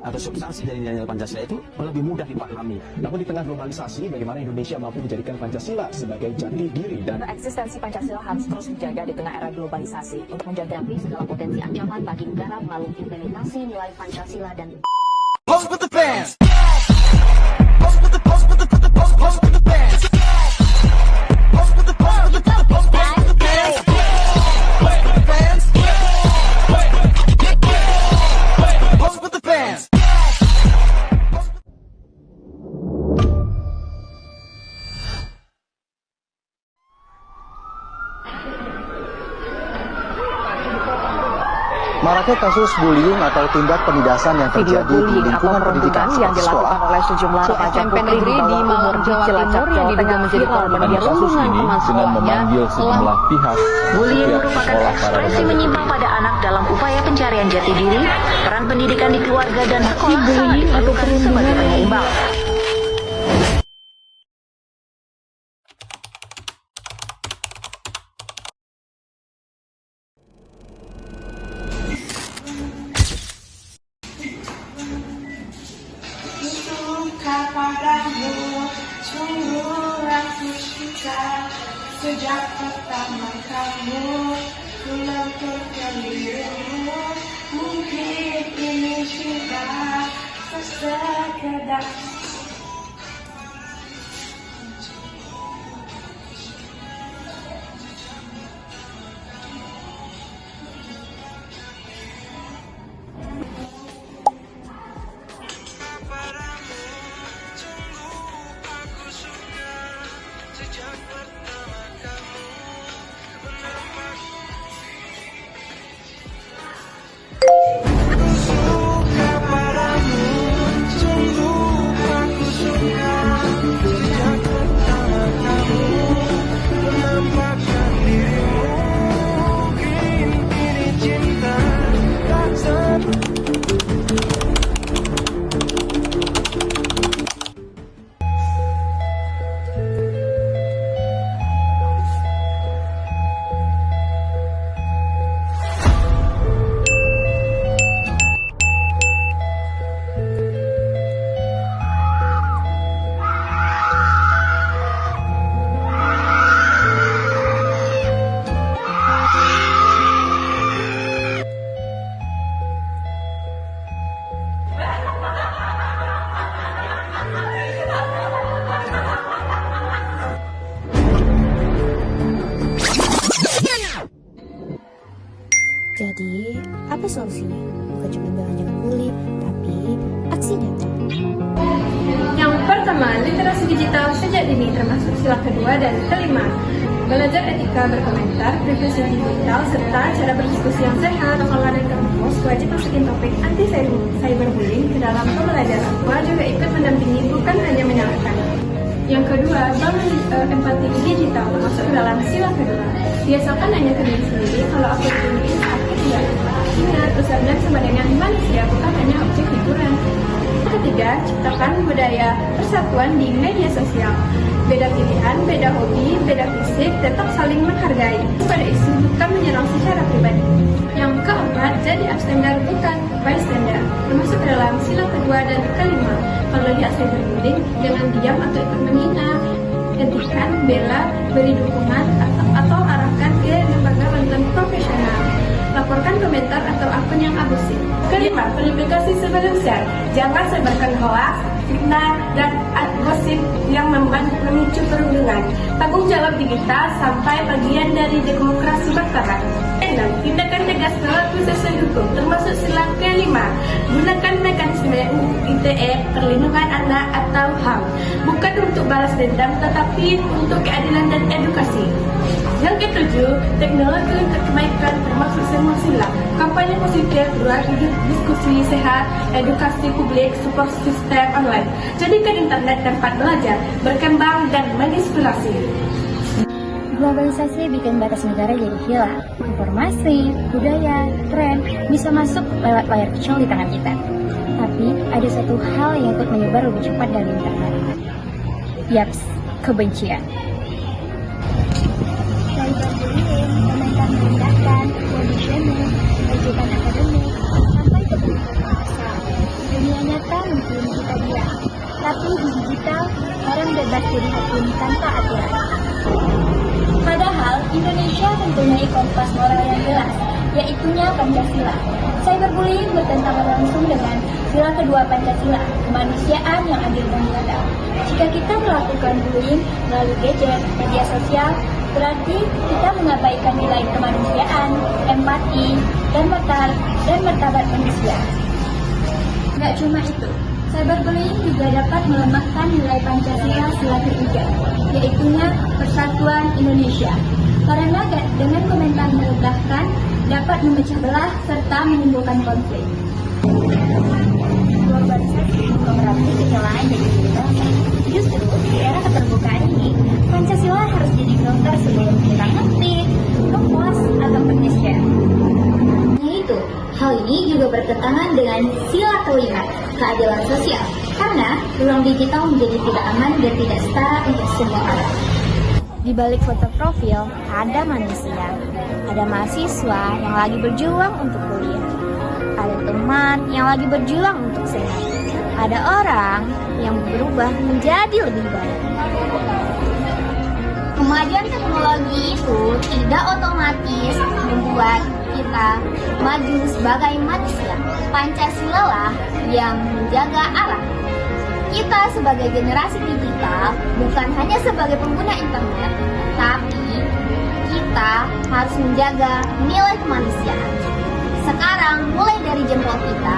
atau substansi dari nilai Pancasila itu lebih mudah dipahami. Namun di tengah globalisasi, bagaimana Indonesia mampu menjadikan Pancasila sebagai jati diri dan eksistensi Pancasila harus terus dijaga di tengah era globalisasi untuk menjaga segala potensi ancaman bagi negara melalui implementasi nilai Pancasila dan Post with the fans. Maraknya kasus bullying atau tindak penindasan yang terjadi di lingkungan pendidikan yang dilakukan oleh sejumlah remaja putri di Malang, Jawa Timur yang diduga menjadi korban kasus ini dengan memanggil sejumlah pihak. Bullying merupakan ekspresi menyimpang pada anak dalam upaya pencarian jati diri, peran pendidikan di keluarga dan sekolah bullying atau sebagai penyeimbang. Padamu, sungguh aku suka. Sejak pertama kamu ku lenturkan dirimu. Mungkin ini cinta sekedar. Jadi, apa solusinya? Bukan cuma bilang jangan bully, tapi aksi nyata. Yang pertama, literasi digital sejak dini termasuk sila kedua dan kelima. Belajar etika berkomentar, privasi digital, serta cara berdiskusi yang sehat. Sekolah dan kampus wajib masukin topik anti cyberbullying ke dalam pembelajaran. Sekolah juga ikut mendampingi, bukan hanya menyalahkan. Yang kedua, bangun empati digital termasuk ke dalam sila kedua. Biasakan nanya ke diri sendiri, kalau aku diginiin, aku tidak lupa. Ingat, kesadaran sama dengan manusia, bukan hanya objek hiburan. Ketiga, ciptakan budaya persatuan di media sosial. Beda pilihan, beda hobi, beda fisik, tetap saling menghargai. Pada isu bukan menyerang secara pribadi. Yang keempat, jadi abstender bukan bystander, termasuk ke dalam sila kedua dan kelima. Kalau lihat cyberbullying, jangan diam atau ikut menghina. Hentikan, bela, beri dukungan, atau arahkan ke lembaga bantuan profesional. Laporkan komentar atau akun yang abusif. Kelima, verifikasi sebelum share. Jangan sebarkan hoax, fitnah, dan gosip yang memicu perundungan. Tanggung jawab digital sampai bagian dari demokrasi bertahan. 6. Tindakan tegas berlaku sesuai hukum, termasuk sila kelima. Gunakan mekanisme ITE, perlindungan anak atau HAM, bukan untuk balas dendam, tetapi untuk keadilan dan edukasi. Yang ketujuh, teknologi untuk kebaikan termasuk semua sila. Kampanye positif, ruang diskusi sehat, edukasi publik, support sistem online. Jadikan internet tempat belajar, berkembang dan menginspirasi. Globalisasi bikin batas negara jadi hilang. Informasi, budaya, tren bisa masuk lewat layar kecil di tangan kita. Tapi ada satu hal yang ikut menyebar lebih cepat dari internet. Yaps, kebencian. Dari bullying, komentar merendahkan, body shaming, ajudan akademik, sampai ke pendidikan asal. Dunia nyata mungkin kita diam, tapi di digital orang bebas jadi hakim tanpa aturan. Padahal Indonesia mempunyai kompas moral yang jelas, yaitunya Pancasila. Cyberbullying bertentangan langsung dengan sila kedua Pancasila, kemanusiaan yang adil dan beradab. Jika kita melakukan bullying melalui gadget, media sosial, berarti kita mengabaikan nilai kemanusiaan, empati, dan martabat manusia. Nggak cuma itu, cyberbullying juga dapat melemahkan nilai Pancasila sila ketiga, yaitunya persatuan Indonesia. Karena dengan komentar merendahkan dapat memecah belah serta menimbulkan konflik. Globalisasi bukan berarti kecelakaan jadi bangsa. Justru di era keterbukaan ini, Pancasila harus jadi filter sebelum kita ngetik, ngepost, atau nge-share. Yaitu, hal ini juga bertentangan dengan sila kelima, keadilan sosial. Karena ruang digital menjadi tidak aman dan tidak setara untuk semua orang. Di balik foto profil, ada manusia. Ada mahasiswa yang lagi berjuang untuk kuliah. Ada teman yang lagi berjuang untuk sehat. Ada orang yang berubah menjadi lebih baik. Kemajuan teknologi itu tidak otomatis membuat kita maju sebagai manusia. Pancasila lah yang menjaga arah. Kita sebagai generasi digital bukan hanya sebagai pengguna internet, tapi kita harus menjaga nilai kemanusiaan. Sekarang mulai dari jempol kita